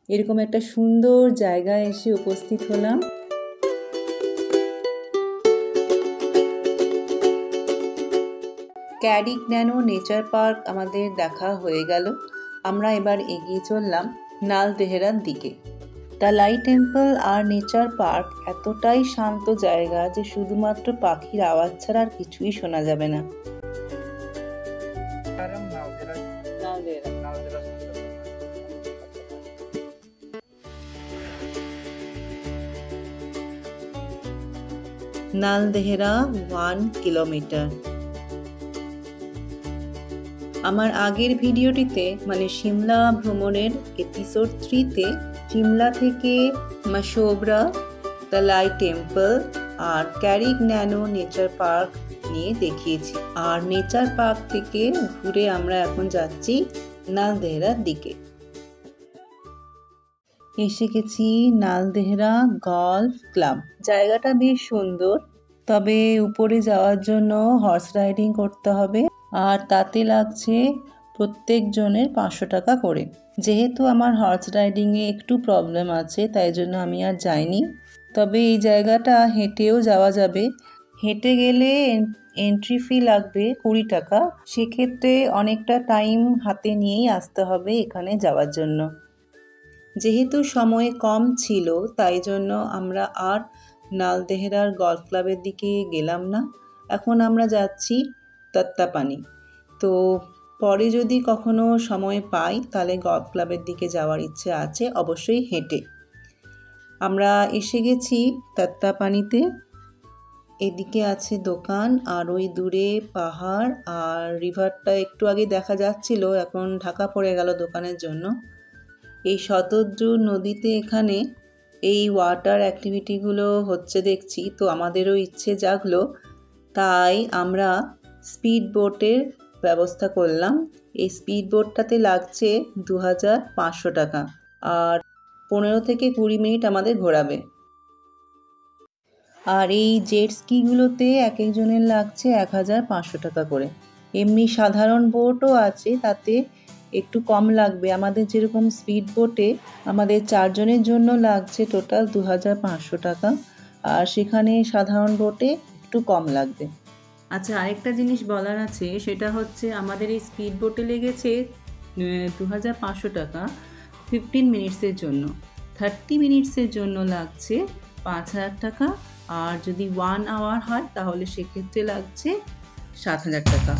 এরকম একটা সুন্দর জায়গায় এসে উপস্থিত হলাম। ক্যারিক ন্যানো নেচার পার্ক আমাদের দেখা হয়ে গেল। আমরা এবার এগিয়ে চললাম নালদেহরার দিকে। তালাই টেম্পল আর নেচার পার্ক এতটাই শান্ত জায়গা যে শুধুমাত্র পাখির আওয়াজ ছাড়া আর কিছুই শোনা যাবে না। নালদেহরা 1 কিলোমিটার। আমার আগের ভিডিওটিতে মানে সিমলা ভ্রমণের এপিসোড 3-তে সিমলা থেকে মাসোবরা, তালাই টেম্পল আর ক্যারিক ন্যানো নেচার পার্ক নিয়ে দেখিয়েছি। আর নেচার পার্ক থেকে ঘুরে আমরা এখন যাচ্ছি নালদেহরার দিকে। এসে গেছি নালদেহরা গল্ফ ক্লাব। জায়গাটা বেশ সুন্দর, তবে উপরে যাওয়ার জন্য হর্স রাইডিং করতে হবে আর তাতে লাগছে প্রত্যেকজনের 500 টাকা করে। যেহেতু আমার হর্স রাইডিংয়ে একটু প্রবলেম আছে তাই জন্য আমি আর যাইনি। তবে এই জায়গাটা হেঁটেও যাওয়া যাবে। হেঁটে গেলে এন্ট্রি ফি লাগবে 20 টাকা। সেক্ষেত্রে অনেকটা টাইম হাতে নিয়েই আসতে হবে এখানে যাওয়ার জন্য। যেহেতু সময় কম ছিল তাই জন্য আমরা আর নালদেহরার গল্ফ ক্লাবের দিকে গেলাম না। এখন আমরা যাচ্ছি তত্তাপানি। তো পরে যদি কখনো সময় পাই তাহলে গল্ফ ক্লাবের দিকে যাওয়ার ইচ্ছে আছে, অবশ্যই হেঁটে। আমরা এসে গেছি তত্তাপানিতে। এদিকে আছে দোকান আর ওই দূরে পাহাড় আর রিভারটা একটু আগে দেখা যাচ্ছিল, এখন ঢাকা পড়ে গেল দোকানের জন্য। এই শতদ্রু নদীতে এখানে এই ওয়াটার অ্যাক্টিভিটিগুলো হচ্ছে দেখছি, তো আমাদেরও ইচ্ছে জাগলো, তাই আমরা স্পিড বোটের ব্যবস্থা করলাম। এই স্পিড বোটটাতে লাগছে 2500 টাকা আর 15 থেকে 20 মিনিট আমাদের ঘোরাবে। আর এই জেট স্কিগুলোতে এক একজনের লাগছে 1500 টাকা করে। এমনি সাধারণ বোটও আছে, তাতে একটু কম লাগবে। আমাদের যেরকম স্পিড বোটে আমাদের 4 জনের জন্য লাগছে টোটাল 2500 টাকা, আর সেখানে সাধারণ বোটে একটু কম লাগবে। আচ্ছা, আরেকটা জিনিস বলার আছে, সেটা হচ্ছে আমাদের এই স্পিড বোটে লেগেছে 2500 টাকা 15 মিনিটসের জন্য। 30 মিনিটসের জন্য লাগছে 5000 টাকা, আর যদি 1 আওয়ার হয় তাহলে সেক্ষেত্রে লাগছে 7000 টাকা।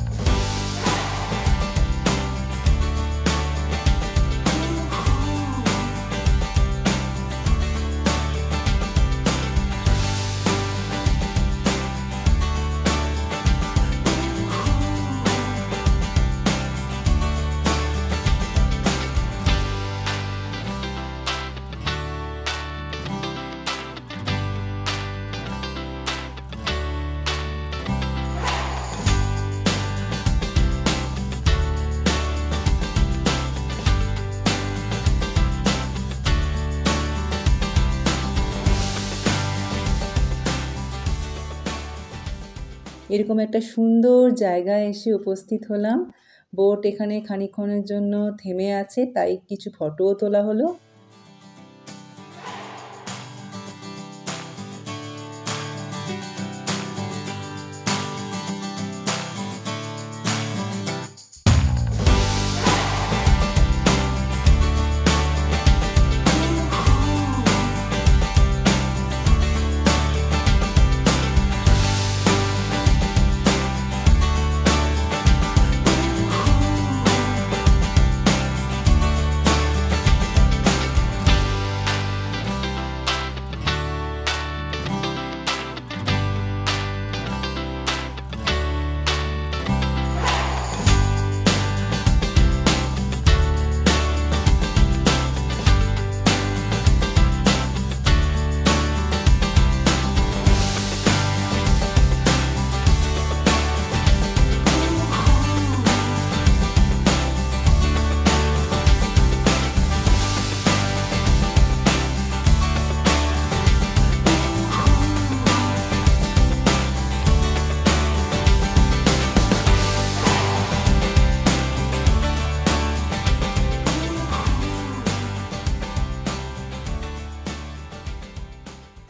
এরকম একটা সুন্দর জায়গায় এসে উপস্থিত হলাম। বোট এখানে খানিকক্ষণের জন্য থেমে আছে, তাই কিছু ফটোও তোলা হলো।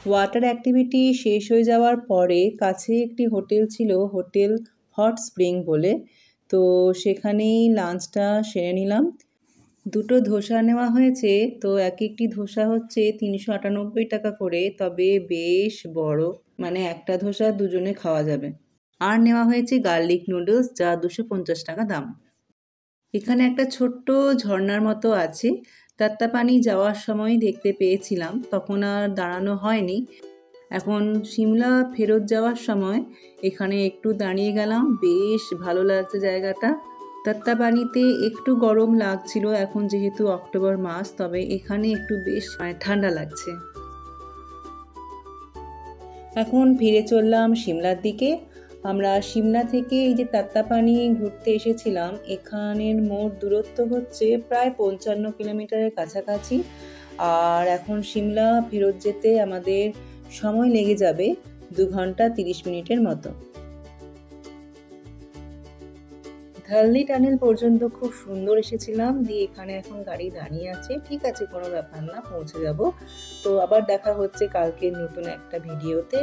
ওয়াটার অ্যাক্টিভিটি শেষ হয়ে যাওয়ার পরে কাছে একটি হোটেল ছিল, হোটেল হট স্প্রিং বলে। তো সেখানেই লাঞ্চটা সেরে নিলাম। দুটো ধোসা নেওয়া হয়েছে, তো এক একটি ধোসা হচ্ছে 398 টাকা করে, তবে বেশ বড়, মানে একটা ধোসা দুজনে খাওয়া যাবে। আর নেওয়া হয়েছে গার্লিক নুডলস, যা 250 টাকা দাম। এখানে একটা ছোট্ট ঝর্ণার মতো আছে, তাত্তাপানি যাওয়ার সময় দেখতে পেয়েছিলাম, তখন আর দাঁড়ানো হয়নি। এখন সিমলা ফেরত যাওয়ার সময় এখানে একটু দাঁড়িয়ে গেলাম, বেশ ভালো লাগছে জায়গাটা। তাত্তাপানিতে একটু গরম লাগছিল এখন যেহেতু অক্টোবর মাস, তবে এখানে একটু বেশ ঠান্ডা লাগছে। এখন ফিরে চললাম সিমলার দিকে। আমরা সিমলা থেকে এই যে তাত্তাপানি ঘুরতে এসেছিলাম, এখানের মোট দূরত্ব হচ্ছে প্রায় 55 কিলোমিটারের কাছাকাছি। আর এখন সিমলা ফেরত যেতে আমাদের সময় লেগে যাবে 2 ঘন্টা 30 মিনিটের মতো। ধালনি টানেল পর্যন্ত খুব সুন্দর এসেছিলাম, দিয়ে এখানে এখন গাড়ি দাঁড়িয়ে আছে। ঠিক আছে, কোনো ব্যাপার না, পৌঁছে যাব। তো আবার দেখা হচ্ছে কালকে নতুন একটা ভিডিওতে।